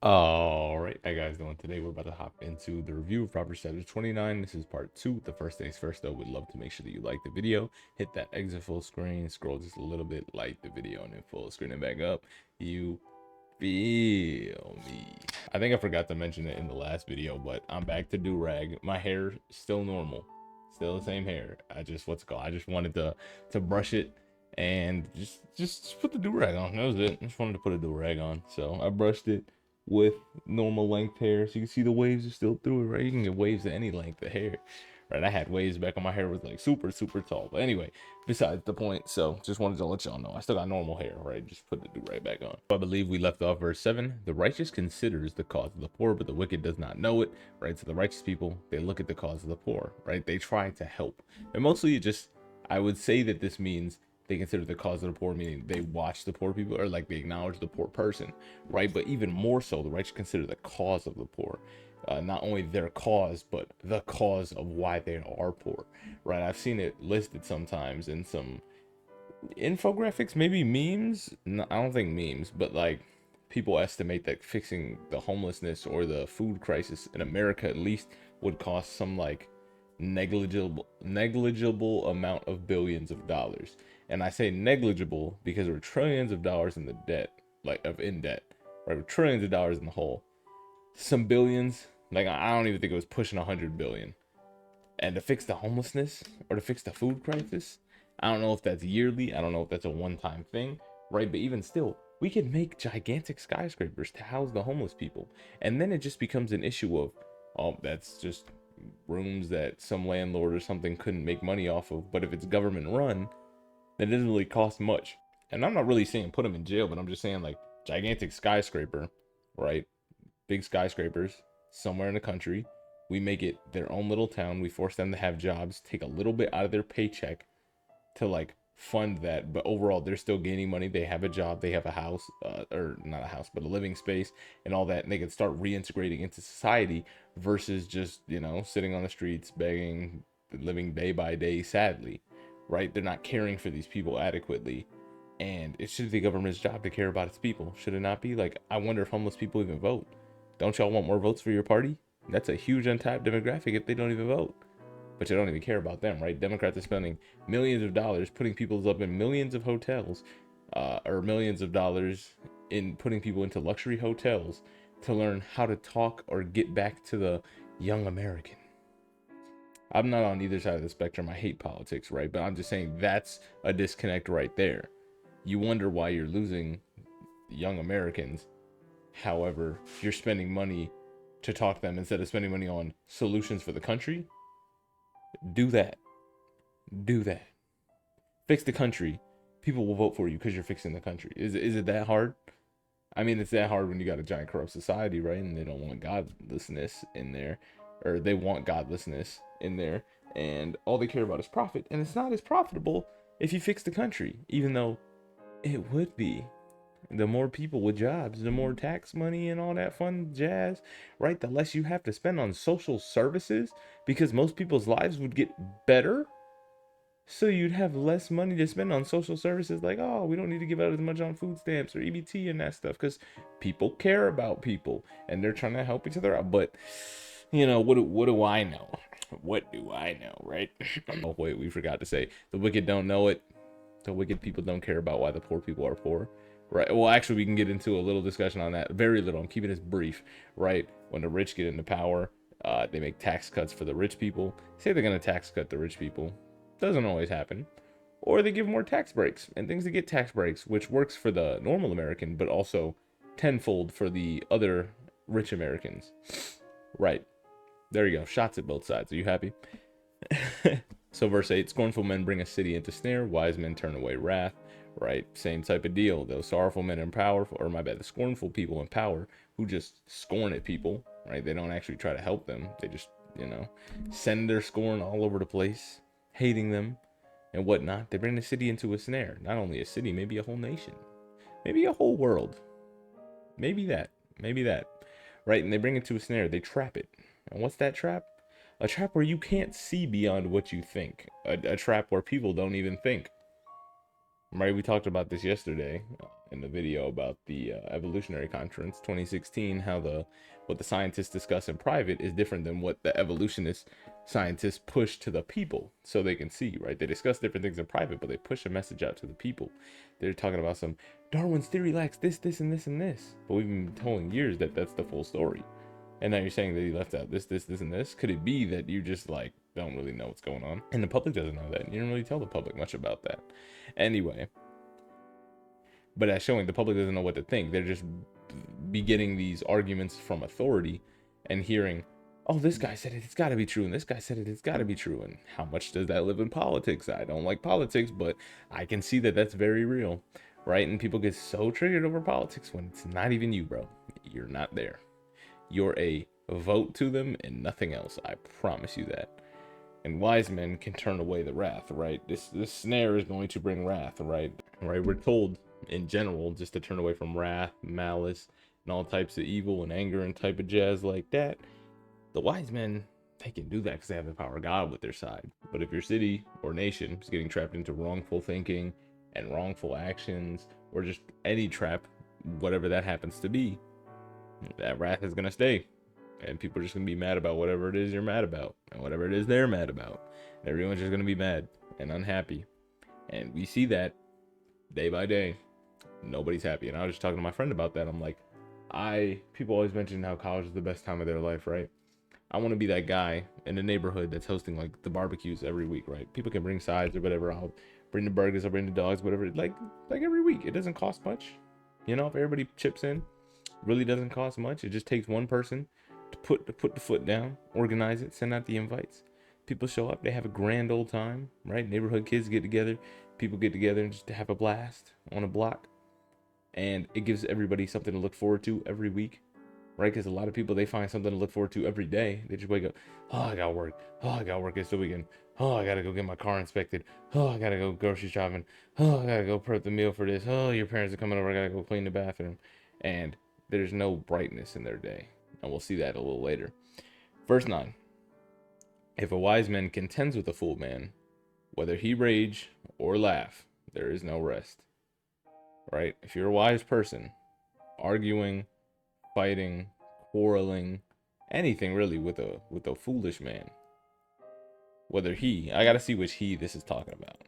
All right, how you guys doing today? We're about to hop into the review of Proverbs chapter 29. This is part 2. The first things first, though, we'd love to make sure that you like the video, hit that exit full screen, scroll just a little bit, like the video, and then full screen it back up. You feel me? I think I forgot to mention it in the last video, but I'm back to do-rag. My hair still normal, still the same hair. I just I just wanted to brush it and just put the do-rag on. That was it. I just wanted to put a do-rag on, so I brushed it with normal length hair, so you can see the waves are still through it, right? You can get waves to any length of hair, right? I had waves back when my hair was like super tall, but anyway, besides the point. So just wanted to let y'all know I still got normal hair, right? Just put the do right back on. I believe we left off verse 7. The righteous considers the cause of the poor, but the wicked does not know it, right? So the righteous people, they look at the cause of the poor, right? They try to help, and mostly it just, I would say that this means they consider the cause of the poor, meaning they watch the poor people, or like they acknowledge the poor person, right? But even more so, the righteous consider the cause of the poor. Not only their cause, but the cause of why they are poor, right? I've seen it listed sometimes in some infographics, maybe memes. No, I don't think memes, but like people estimate that fixing the homelessness or the food crisis in America at least would cost some like negligible amount of billions of dollars. And I say negligible because we're trillions of dollars in the debt, like of in debt, right? We're trillions of dollars in the hole. Some billions, like I don't even think it was pushing 100 billion. And to fix the homelessness or to fix the food crisis, I don't know if that's yearly. I don't know if that's a one-time thing, right? But even still, we can make gigantic skyscrapers to house the homeless people. And then it just becomes an issue of, oh, that's just rooms that some landlord or something couldn't make money off of. But if it's government run, then it doesn't really cost much. And I'm not really saying put them in jail, but I'm just saying like gigantic skyscraper, right? Big skyscrapers somewhere in the country. We make it their own little town. We force them to have jobs, take a little bit out of their paycheck to like fund that. But overall, they're still gaining money. They have a job, they have a house, or not a house, but a living space and all that. And they can start reintegrating into society versus just, sitting on the streets, begging, living day by day, sadly, right? They're not caring for these people adequately. And it should be the government's job to care about its people. Should it not be? Like, I wonder if homeless people even vote. Don't y'all want more votes for your party? That's a huge untapped demographic if they don't even vote. But you don't even care about them, right? Democrats are spending millions of dollars putting people up in millions of hotels, or millions of dollars in putting people into luxury hotels to learn how to talk or get back to the young American. I'm not on either side of the spectrum. I hate politics, right? But I'm just saying that's a disconnect right there. You wonder why you're losing young Americans. However, you're spending money to talk to them instead of spending money on solutions for the country. Do that. Do that. Fix the country. People will vote for you because you're fixing the country. Is it that hard? I mean, it's that hard when you got a giant corrupt society, right? And they don't want godlessness in there, or they want godlessness in there, and all they care about is profit. And it's not as profitable if you fix the country, even though it would be. The more people with jobs, the more tax money and all that fun jazz, right? The less you have to spend on social services because most people's lives would get better. So you'd have less money to spend on social services like, oh, we don't need to give out as much on food stamps or EBT and that stuff because people care about people and they're trying to help each other out. But, what do I know? What do I know, right? Oh, wait, we forgot to say the wicked don't know it. The wicked people don't care about why the poor people are poor. Right. Well, actually, we can get into a little discussion on that. Very little. I'm keeping this brief. Right. When the rich get into power, they make tax cuts for the rich people. Say they're going to tax cut the rich people. Doesn't always happen. Or they give more tax breaks and things to get tax breaks, which works for the normal American, but also tenfold for the other rich Americans. Right. There you go. Shots at both sides. Are you happy? So verse 8, scornful men bring a city into snare, wise men turn away wrath, right? Same type of deal. Those sorrowful men in power, or my bad, the scornful people in power who just scorn at people, right? They don't actually try to help them. They just, send their scorn all over the place, hating them and whatnot. They bring the city into a snare. Not only a city, maybe a whole nation, maybe a whole world. Maybe that, right? And they bring it to a snare. They trap it. And what's that trap? A trap where you can't see beyond what you think. A trap where people don't even think. Right? We talked about this yesterday in the video about the evolutionary conference 2016, how what the scientists discuss in private is different than what the evolutionist scientists push to the people so they can see, right? They discuss different things in private, but they push a message out to the people. They're talking about some Darwin's theory lacks this, this, and this, and this, but we've been told years that that's the full story. And now you're saying that he left out this, this, this, and this. Could it be that you just like don't really know what's going on, and the public doesn't know that? You don't really tell the public much about that, anyway. But that's showing the public doesn't know what to think. They're just be getting these arguments from authority and hearing, oh, this guy said it, it's got to be true, and this guy said it, it's got to be true. And how much does that live in politics? I don't like politics, but I can see that that's very real, right? And people get so triggered over politics when it's not even you, bro. You're not there. You're a vote to them and nothing else. I promise you that. And wise men can turn away the wrath, right? This snare is going to bring wrath, right? Right? We're told in general just to turn away from wrath, malice, and all types of evil and anger and type of jazz like that. The wise men, they can do that because they have the power of God with their side. But if your city or nation is getting trapped into wrongful thinking and wrongful actions, or just any trap, whatever that happens to be, that wrath is going to stay. And people are just going to be mad about whatever it is you're mad about, and whatever it is they're mad about. And everyone's just going to be mad and unhappy. And we see that day by day. Nobody's happy. And I was just talking to my friend about that. I'm like, people always mention how college is the best time of their life, right? I want to be that guy in the neighborhood that's hosting like the barbecues every week, right? People can bring sides or whatever. I'll bring the burgers, I'll bring the dogs, whatever. Like every week. It doesn't cost much. You know, if everybody chips in, really doesn't cost much. It just takes one person to put the foot down, organize it, send out the invites. People show up, they have a grand old time, right? Neighborhood kids get together, people get together and just have a blast on a block. And it gives everybody something to look forward to every week, right? Because a lot of people, they find something to look forward to every day. They just wake up, oh, I gotta work. Oh, I gotta work this weekend. Oh, I gotta go get my car inspected. Oh, I gotta go grocery shopping. Oh, I gotta go prep the meal for this. Oh, your parents are coming over. I gotta go clean the bathroom. And there's no brightness in their day. And we'll see that a little later. Verse 9. If a wise man contends with a fool man, whether he rage or laugh, there is no rest. Right? If you're a wise person, arguing, fighting, quarreling, anything really with a foolish man, whether I gotta see which this is talking about.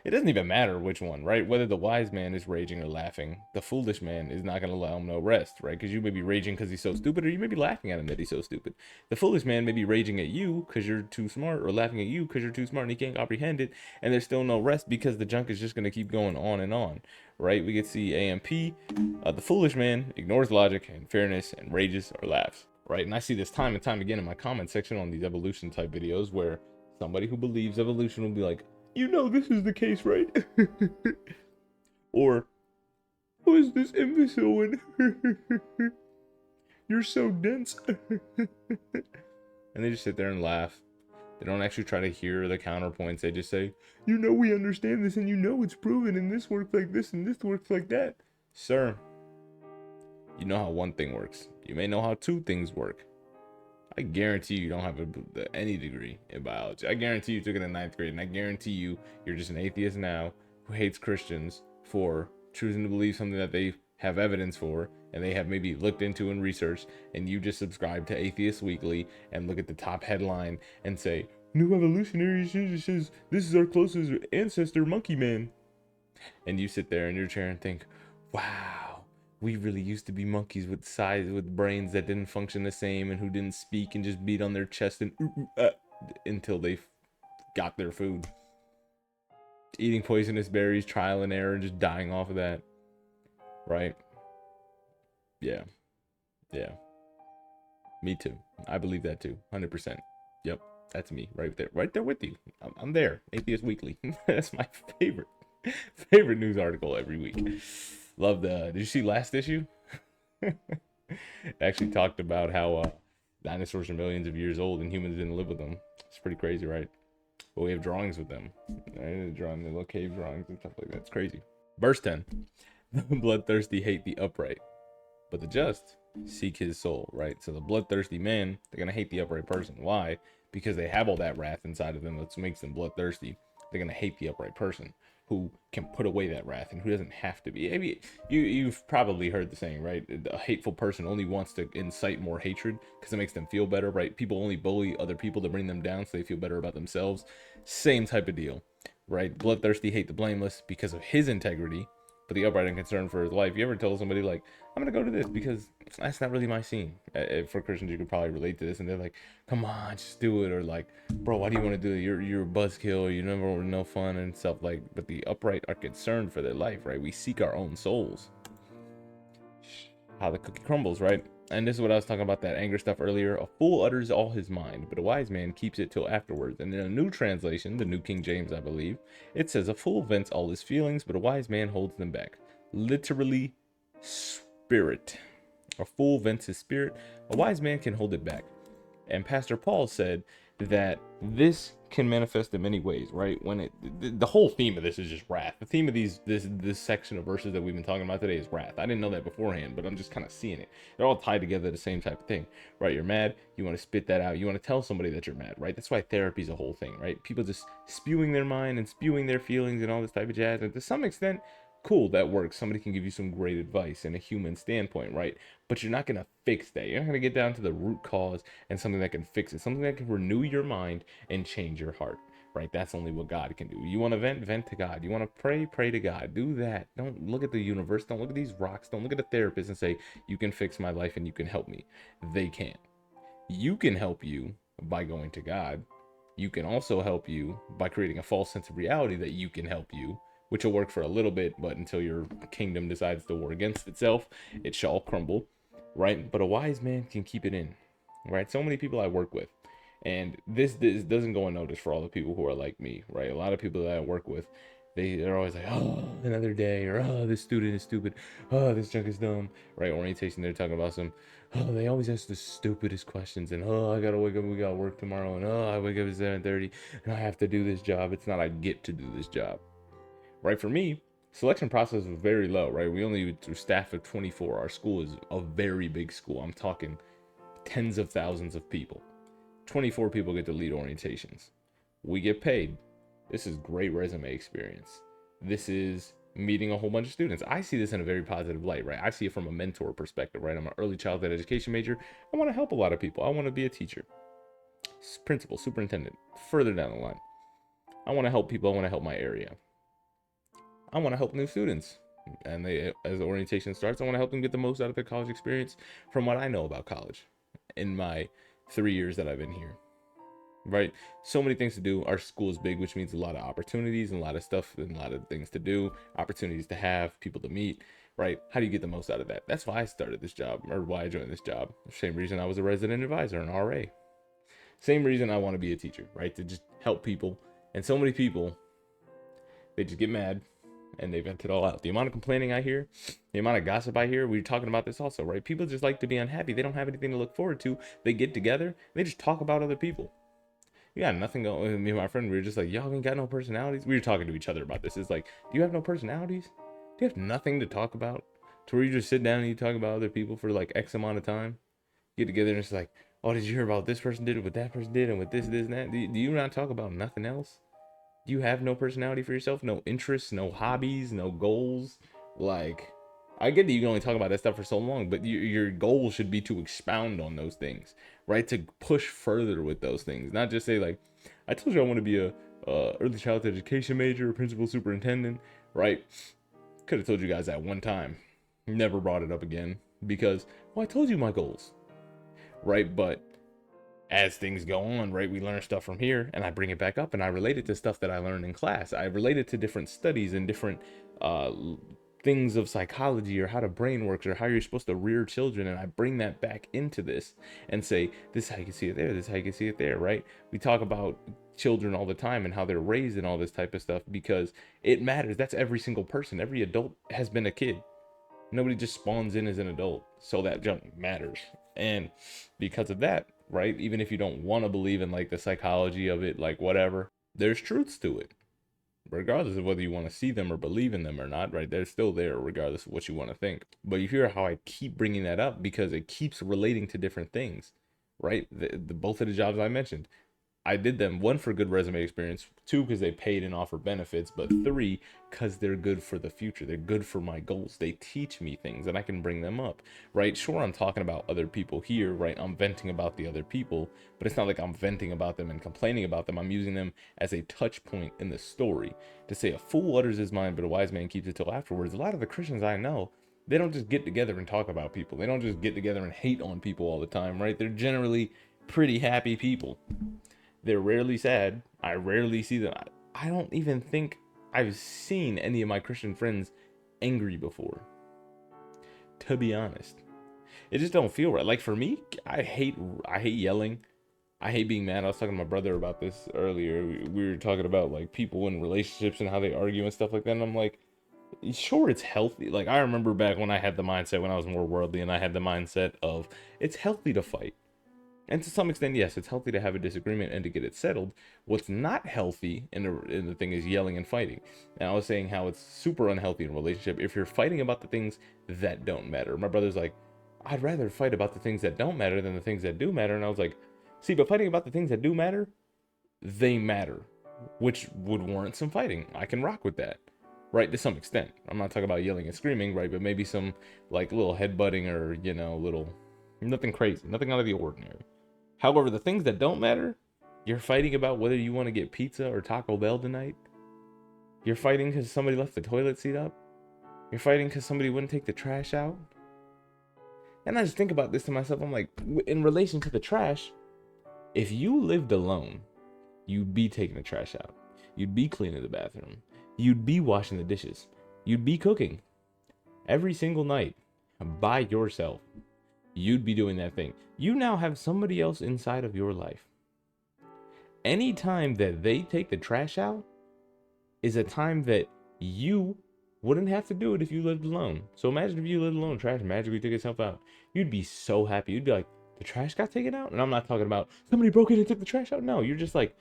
It doesn't even matter which one, right? Whether the wise man is raging or laughing, the foolish man is not going to allow him no rest, right? Because you may be raging because he's so stupid, or you may be laughing at him that he's so stupid. The foolish man may be raging at you because you're too smart, or laughing at you because you're too smart and he can't comprehend it, and there's still no rest because the junk is just going to keep going on and on, right? We get to see AMP. The foolish man ignores logic and fairness and rages or laughs, right? And I see this time and time again in my comment section on these evolution type videos where somebody who believes evolution will be like, you know this is the case, right? Or, who is this imbecile one? You're so dense. And they just sit there and laugh. They don't actually try to hear the counterpoints. They just say, you know we understand this, and you know it's proven, and this works like this, and this works like that. Sir, you know how one thing works. You may know how two things work. I guarantee you don't have any degree in biology. I guarantee you took it in 9th grade, and I guarantee you're just an atheist now who hates Christians for choosing to believe something that they have evidence for, and they have maybe looked into and researched, and you just subscribe to Atheist Weekly and look at the top headline and say, new evolutionary says this is our closest ancestor, Monkey Man. And you sit there in your chair and think, wow. We really used to be monkeys with brains that didn't function the same and who didn't speak and just beat on their chest and until they got their food. Eating poisonous berries, trial and error, and just dying off of that. Right? Yeah. Yeah. Me too. I believe that too. 100%. Yep. That's me right there. Right there with you. I'm there. Atheist Weekly. That's my favorite news article every week. Love did you see last issue? It actually talked about how dinosaurs are millions of years old and humans didn't live with them. It's pretty crazy, right? But we have drawings with them. Right? Drawing the little cave drawings and stuff like that. It's crazy. Verse 10. The bloodthirsty hate the upright, but the just seek his soul, right? So the bloodthirsty men, they're going to hate the upright person. Why? Because they have all that wrath inside of them that makes them bloodthirsty. They're going to hate the upright person. who can put away that wrath and who doesn't have to be. Maybe you've probably heard the saying, right? A hateful person only wants to incite more hatred because it makes them feel better, right? People only bully other people to bring them down so they feel better about themselves. Same type of deal, right? Bloodthirsty hate the blameless because of his integrity, but the upright and concerned for his life. You ever tell somebody like, I'm gonna go to this because that's not really my scene? For Christians, you could probably relate to this, and they're like, come on, just do it. Or like, bro, why do you want to do it? You're a buzzkill. You never were no fun and stuff. Like, but the upright are concerned for their life, right? We seek our own souls. How the cookie crumbles, right? And this is what I was talking about, that anger stuff earlier. A fool utters all his mind, but a wise man keeps it till afterwards. And in a new translation, the New King James, I believe, it says, a fool vents all his feelings, but a wise man holds them back. Literally, spirit. A fool vents his spirit, a wise man can hold it back. And Pastor Paul said that this can manifest in many ways, right? When the whole theme of this is just wrath. The theme of this section of verses that we've been talking about today is wrath. I didn't know that beforehand, but I'm just kind of seeing it. They're all tied together, the same type of thing, right? You're mad, you want to spit that out, you want to tell somebody that you're mad, right? That's why therapy is a whole thing, right? People just spewing their mind and spewing their feelings and all this type of jazz. And to some extent, cool, that works. Somebody can give you some great advice in a human standpoint, right? But you're not going to fix that. You're not going to get down to the root cause and something that can fix it, something that can renew your mind and change your heart, right? That's only what God can do. You want to vent to God. You want to pray to God. Do that. Don't look at the universe. Don't look at these rocks. Don't look at a therapist and say, you can fix my life and you can help me. They can't. You can help you by going to God. You can also help you by creating a false sense of reality that you can help you, which will work for a little bit, but until your kingdom decides to war against itself, it shall crumble, right? But a wise man can keep it in, right? So many people I work with, and this doesn't go unnoticed for all the people who are like me, right? A lot of people that I work with, they're always like, oh, another day, or oh, this student is stupid, oh, this junk is dumb, right? Orientation, they're talking about some, oh, they always ask the stupidest questions, and oh, I gotta wake up, we gotta work tomorrow, and oh, I wake up at 7:30, and I have to do this job. It's not I get to do this job. Right, for me, selection process was very low, right? We only do staff of 24. Our school is a very big school. I'm talking tens of thousands of people. 24 people get to lead orientations. We get paid. This is great resume experience. This is meeting a whole bunch of students. I see this in a very positive light, right? I see it from a mentor perspective, right? I'm an early childhood education major. I want to help a lot of people. I want to be a teacher, principal, superintendent, further down the line. I want to help people. I want to help my area. I want to help new students, and as the orientation starts, I want to help them get the most out of their college experience from what I know about college in my 3 years that I've been here, right? So many things to do. Our school is big, which means a lot of opportunities and a lot of stuff and a lot of things to do, opportunities to have, people to meet, right? How do you get the most out of that? That's why I started this job, or why I joined this job. Same reason I was a resident advisor, an RA. Same reason I want to be a teacher, right? To just help people. And so many people, they just get mad and they vent it all out. The amount of complaining I hear, the amount of gossip I hear, we were talking about this also, right? People just like to be unhappy. They don't have anything to look forward to. They get together, they just talk about other people. You got nothing going. Me and my friend, we were just like, y'all ain't got no personalities. We were talking to each other about this. It's like, do you have no personalities? Do you have nothing to talk about? To where you just sit down and you talk about other people for like X amount of time? Get together and it's like, oh, did you hear about this person did it, what that person did, and with this, and that? Do you not talk about nothing else? You have no personality for yourself, no interests, no hobbies, no goals. Like, I get that you can only talk about that stuff for so long, but your goal should be to expound on those things, right? To push further with those things, not just say like, I told you I want to be a early childhood education major, principal, superintendent, right? Could have told you guys that one time, never brought it up again because, well, I told you my goals, right? But as things go on, right, we learn stuff from here and I bring it back up and I relate it to stuff that I learned in class. I relate it to different studies and different things of psychology or how the brain works or how you're supposed to rear children. And I bring that back into this and say, this is how you can see it there. This is how you can see it there, right? We talk about children all the time and how they're raised and all this type of stuff because it matters. That's every single person. Every adult has been a kid. Nobody just spawns in as an adult. So that junk matters. And because of that, right, even if you don't want to believe in like the psychology of it, like whatever, there's truths to it, regardless of whether you want to see them or believe in them or not, right? They're still there regardless of what you want to think. But you hear how I keep bringing that up because it keeps relating to different things, right? The both of the jobs I mentioned, I did them, one, for good resume experience, two, because they paid and offer benefits, but three, because they're good for the future. They're good for my goals. They teach me things and I can bring them up, right? Sure, I'm talking about other people here, right? I'm venting about the other people, but it's not like I'm venting about them and complaining about them. I'm using them as a touch point in the story to say a fool utters his mind, but a wise man keeps it till afterwards. A lot of the Christians I know, they don't just get together and talk about people. They don't just get together and hate on people all the time, right? They're generally pretty happy people. They're rarely sad. I rarely see them. I don't even think I've seen any of my Christian friends angry before. To be honest, it just don't feel right. Like for me, I hate yelling. I hate being mad. I was talking to my brother about this earlier. We were talking about like people in relationships and how they argue and stuff like that. And I'm like, sure, it's healthy. Like I remember back when I had the mindset, when I was more worldly, and I had the mindset of it's healthy to fight. And to some extent, yes, it's healthy to have a disagreement and to get it settled. What's not healthy in the thing is yelling and fighting. And I was saying how it's super unhealthy in a relationship if you're fighting about the things that don't matter. My brother's like, I'd rather fight about the things that don't matter than the things that do matter. And I was like, see, but fighting about the things that do matter, they matter, which would warrant some fighting. I can rock with that, right? To some extent. I'm not talking about yelling and screaming, right? But maybe some like little headbutting or, little, nothing crazy, nothing out of the ordinary. However, the things that don't matter, you're fighting about whether you want to get pizza or Taco Bell tonight. You're fighting because somebody left the toilet seat up. You're fighting because somebody wouldn't take the trash out. And I just think about this to myself. I'm like, in relation to the trash, if you lived alone, you'd be taking the trash out. You'd be cleaning the bathroom. You'd be washing the dishes. You'd be cooking every single night by yourself. You'd be doing that thing. You now have somebody else inside of your life. Any time that they take the trash out is a time that you wouldn't have to do it if you lived alone. So imagine if you lived alone, trash magically took itself out. You'd be so happy. You'd be like, the trash got taken out? And I'm not talking about somebody broke in and took the trash out. No, you're just like,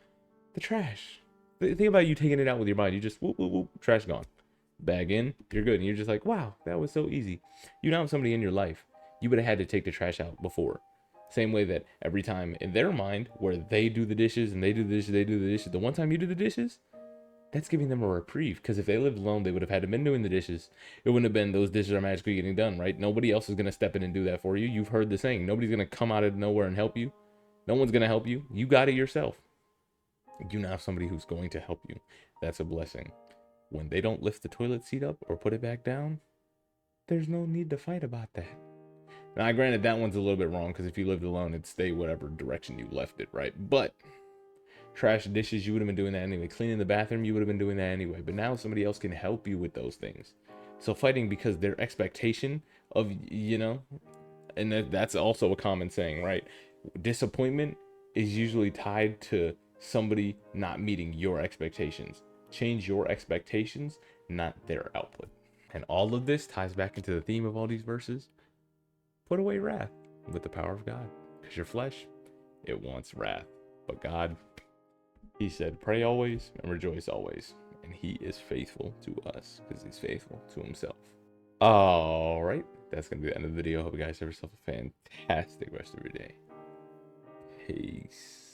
the trash. Think about you taking it out with your mind. You just whoop, whoop, whoop, trash gone. Bag in, you're good. And you're just like, wow, that was so easy. You now have somebody in your life. You would have had to take the trash out before. Same way that every time in their mind where they do the dishes and they do the dishes, they do the dishes, the one time you do the dishes, that's giving them a reprieve. Because if they lived alone, they would have had to been doing the dishes. It wouldn't have been those dishes are magically getting done, right? Nobody else is going to step in and do that for you. You've heard the saying. Nobody's going to come out of nowhere and help you. No one's going to help you. You got it yourself. You now have somebody who's going to help you. That's a blessing. When they don't lift the toilet seat up or put it back down, there's no need to fight about that. Now, granted, that one's a little bit wrong because if you lived alone, it'd stay whatever direction you left it, right? But trash dishes, you would have been doing that anyway. Cleaning the bathroom, you would have been doing that anyway. But now somebody else can help you with those things. So fighting because their expectation of, and that's also a common saying, right? Disappointment is usually tied to somebody not meeting your expectations. Change your expectations, not their output. And all of this ties back into the theme of all these verses. Put away wrath with the power of God. Because your flesh, it wants wrath. But God, he said, pray always and rejoice always. And he is faithful to us because he's faithful to himself. All right. That's going to be the end of the video. Hope you guys have yourself a fantastic rest of your day. Peace.